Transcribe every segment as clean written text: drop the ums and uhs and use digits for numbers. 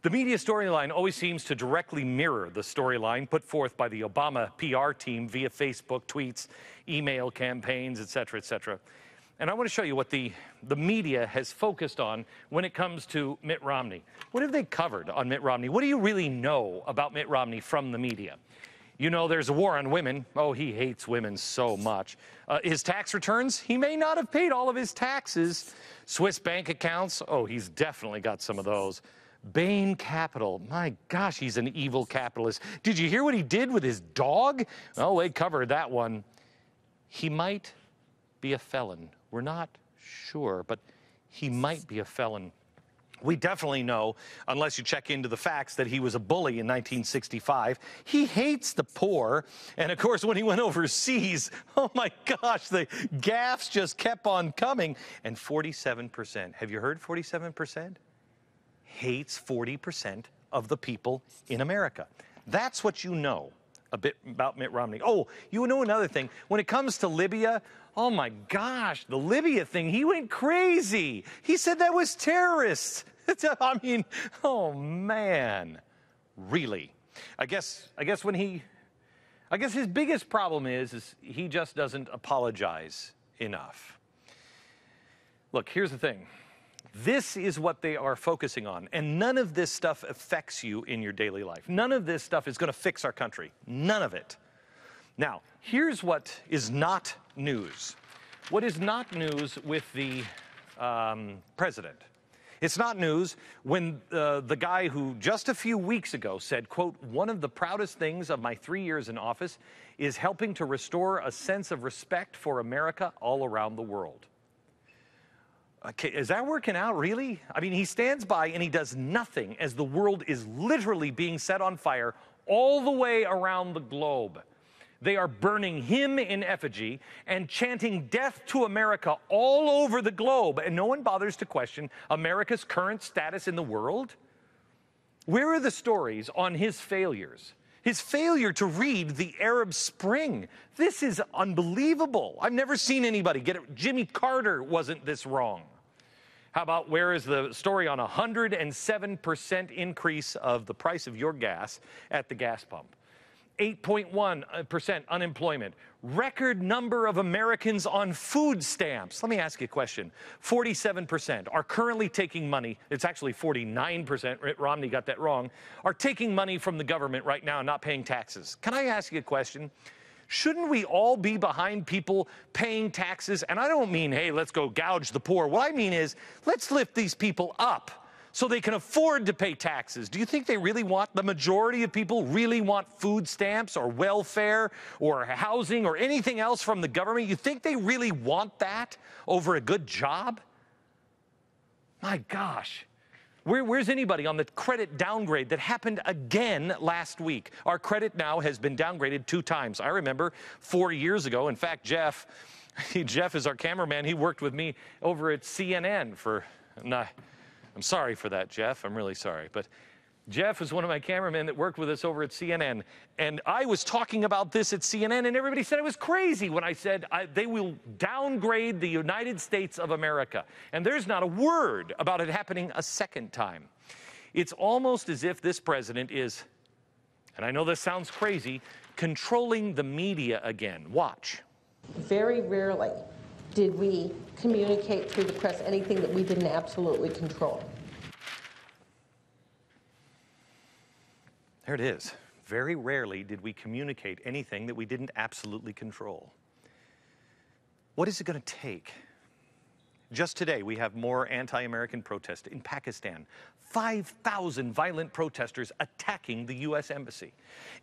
The media storyline always seems to directly mirror the storyline put forth by the Obama PR team via Facebook, tweets, email campaigns, et cetera, et cetera. And I want to show you what the media has focused on when it comes to Mitt Romney. What have they covered on Mitt Romney? What do you really know about Mitt Romney from the media? You know there's a war on women. Oh, he hates women so much. His tax returns, he may not have paid all of his taxes. Swiss bank accounts, oh, he's definitely got some of those. Bain Capital, my gosh, he's an evil capitalist. Did you hear what he did with his dog? Oh, they covered that one. He might be a felon. We're not sure, but he might be a felon. We definitely know, unless you check into the facts, that he was a bully in 1965. He hates the poor. And, of course, when he went overseas, oh, my gosh, the gaffes just kept on coming. And 47%, have you heard 47%? Hates 40% of the people in America. That's what you know a bit about Mitt Romney. Oh, you know another thing. When it comes to Libya, oh, my gosh, the Libya thing, he went crazy. He said that was terrorists. I mean, oh, man, really? I guess his biggest problem is he just doesn't apologize enough. Look, here's the thing. This is what they are focusing on, and none of this stuff affects you in your daily life. None of this stuff is going to fix our country. None of it. Now, here's what is not news. What is not news with the president? It's not news when the guy who just a few weeks ago said, quote, "One of the proudest things of my 3 years in office is helping to restore a sense of respect for America all around the world." Okay, is that working out, really? I mean, he stands by and he does nothing as the world is literally being set on fire all the way around the globe. They are burning him in effigy and chanting death to America all over the globe, and no one bothers to question America's current status in the world. Where are the stories on his failures? His failure to read the Arab Spring. This is unbelievable. I've never seen anybody get it. Jimmy Carter wasn't this wrong. How about where is the story on 107% increase of the price of your gas at the gas pump? 8.1% unemployment. Record number of Americans on food stamps. Let me ask you a question. 47% are currently taking money. It's actually 49%. Romney got that wrong. Are taking money from the government right now and not paying taxes. Can I ask you a question? Shouldn't we all be behind people paying taxes? And I don't mean, hey, let's go gouge the poor. What I mean is, let's lift these people up so they can afford to pay taxes. Do you think they really want, the majority of people really want food stamps or welfare or housing or anything else from the government? You think they really want that over a good job? My gosh. Where's anybody on the credit downgrade that happened again last week? Our credit now has been downgraded 2 times. I remember 4 years ago. In fact, Jeff is our cameraman. He worked with me over at CNN for, I'm sorry for that, Jeff. I'm really sorry. But Jeff was one of my cameramen that worked with us over at CNN. And I was talking about this at CNN, and everybody said it was crazy when I said they will downgrade the United States of America. And there's not a word about it happening a second time. It's almost as if this president is, and I know this sounds crazy, controlling the media again. Watch. Very rarely did we communicate through the press anything that we didn't absolutely control. There it is. Very rarely did we communicate anything that we didn't absolutely control. What is it going to take? Just today, we have more anti-American protests in Pakistan. 5,000 violent protesters attacking the U.S. Embassy.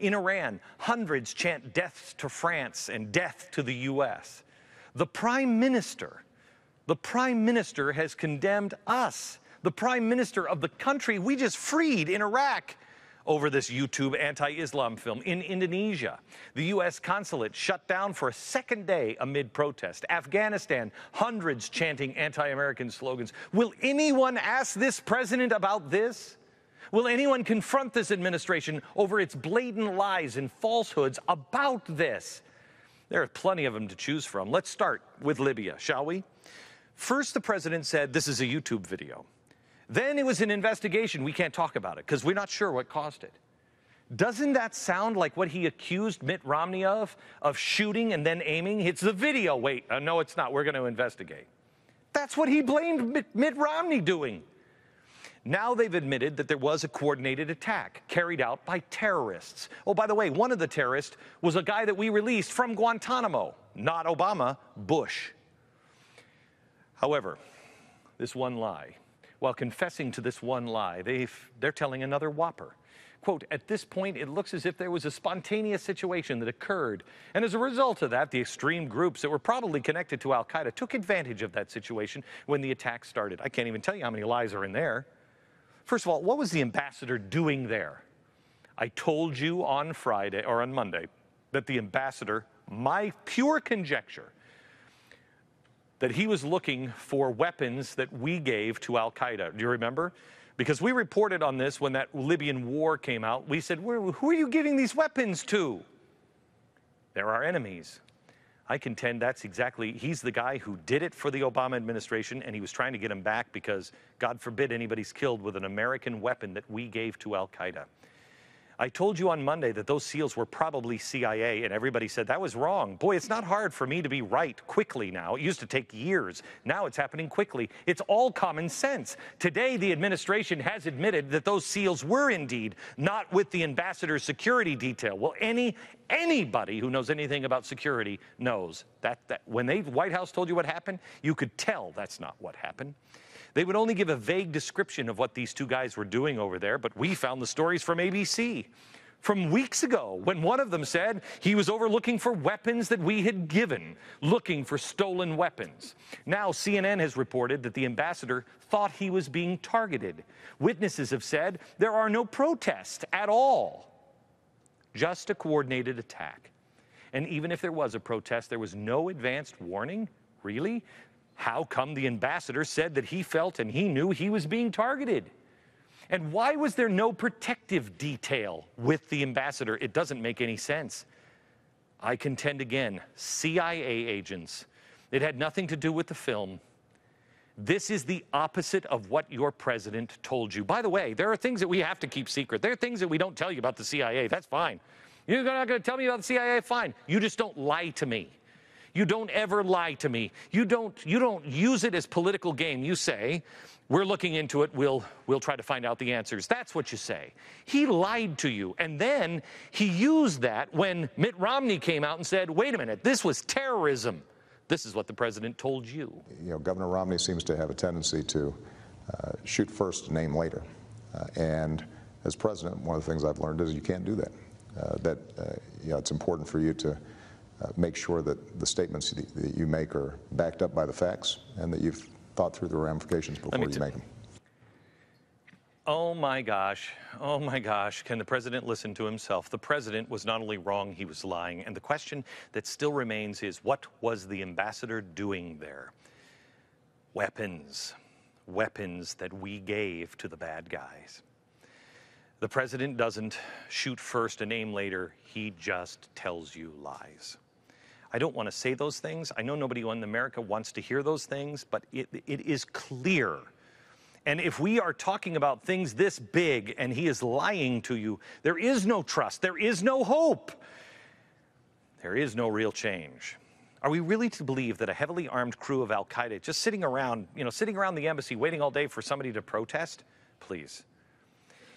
In Iran, hundreds chant death to France and death to the U.S. The Prime Minister has condemned us, the Prime Minister of the country we just freed in Iraq, over this YouTube anti-Islam film. In Indonesia, the U.S. consulate shut down for a second day amid protest. Afghanistan, hundreds chanting anti-American slogans. Will anyone ask this president about this? Will anyone confront this administration over its blatant lies and falsehoods about this? There are plenty of them to choose from. Let's start with Libya, shall we? First, the president said this is a YouTube video. Then it was an investigation. We can't talk about it because we're not sure what caused it. Doesn't that sound like what he accused Mitt Romney of shooting and then aiming? It's the video. Wait, no, it's not. We're going to investigate. That's what he blamed Mitt Romney doing. Now they've admitted that there was a coordinated attack carried out by terrorists. Oh, by the way, one of the terrorists was a guy that we released from Guantanamo. Not Obama, Bush. However, this one lie, while confessing to this one lie, they're telling another whopper. Quote, at this point, it looks as if there was a spontaneous situation that occurred. And as a result of that, the extreme groups that were probably connected to al-Qaeda took advantage of that situation when the attack started. I can't even tell you how many lies are in there. First of all, what was the ambassador doing there? I told you on Friday or on Monday that the ambassador, my pure conjecture, that he was looking for weapons that we gave to al-Qaeda. Do you remember? Because we reported on this when that Libyan war came out. We said, who are you giving these weapons to? They're our enemies. I contend that's exactly, he's the guy who did it for the Obama administration, and he was trying to get him back because, God forbid, anybody's killed with an American weapon that we gave to al-Qaeda. I told you on Monday that those SEALs were probably CIA, and everybody said that was wrong. Boy, it's not hard for me to be right quickly now. It used to take years. Now it's happening quickly. It's all common sense. Today, the administration has admitted that those SEALs were indeed not with the ambassador's security detail. Well, anybody who knows anything about security knows that when the White House told you what happened, you could tell that's not what happened. They would only give a vague description of what these two guys were doing over there, but we found the stories from ABC from weeks ago when one of them said he was overlooking for weapons that we had given, looking for stolen weapons. Now CNN has reported that the ambassador thought he was being targeted. Witnesses have said there are no protests at all, just a coordinated attack. And even if there was a protest, there was no advanced warning? Really? How come the ambassador said that he felt and he knew he was being targeted? And why was there no protective detail with the ambassador? It doesn't make any sense. I contend again, CIA agents. It had nothing to do with the film. This is the opposite of what your president told you. By the way, there are things that we have to keep secret. There are things that we don't tell you about the CIA. That's fine. You're not going to tell me about the CIA? Fine. You just don't lie to me. You don't ever lie to me. You don't use it as political game. You say, we're looking into it. We'll try to find out the answers. That's what you say. He lied to you. And then he used that when Mitt Romney came out and said, wait a minute, this was terrorism. This is what the president told you. You know, Governor Romney seems to have a tendency to shoot first, name later. And as president, one of the things I've learned is you can't do that. You know, it's important for you to make sure that the statements that you make are backed up by the facts and that you've thought through the ramifications before you make them. Oh my gosh, can the president listen to himself? The president was not only wrong, he was lying. And the question that still remains is, what was the ambassador doing there? Weapons that we gave to the bad guys. The president doesn't shoot first and aim later, he just tells you lies. I don't want to say those things. I know nobody in America wants to hear those things, but it is clear. And if we are talking about things this big and he is lying to you, there is no trust, there is no hope, there is no real change. Are we really to believe that a heavily armed crew of al-Qaeda just sitting around the embassy waiting all day for somebody to protest? Please.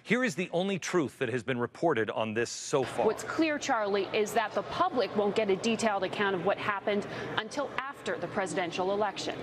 Here is the only truth that has been reported on this so far. What's clear, Charlie, is that the public won't get a detailed account of what happened until after the presidential election.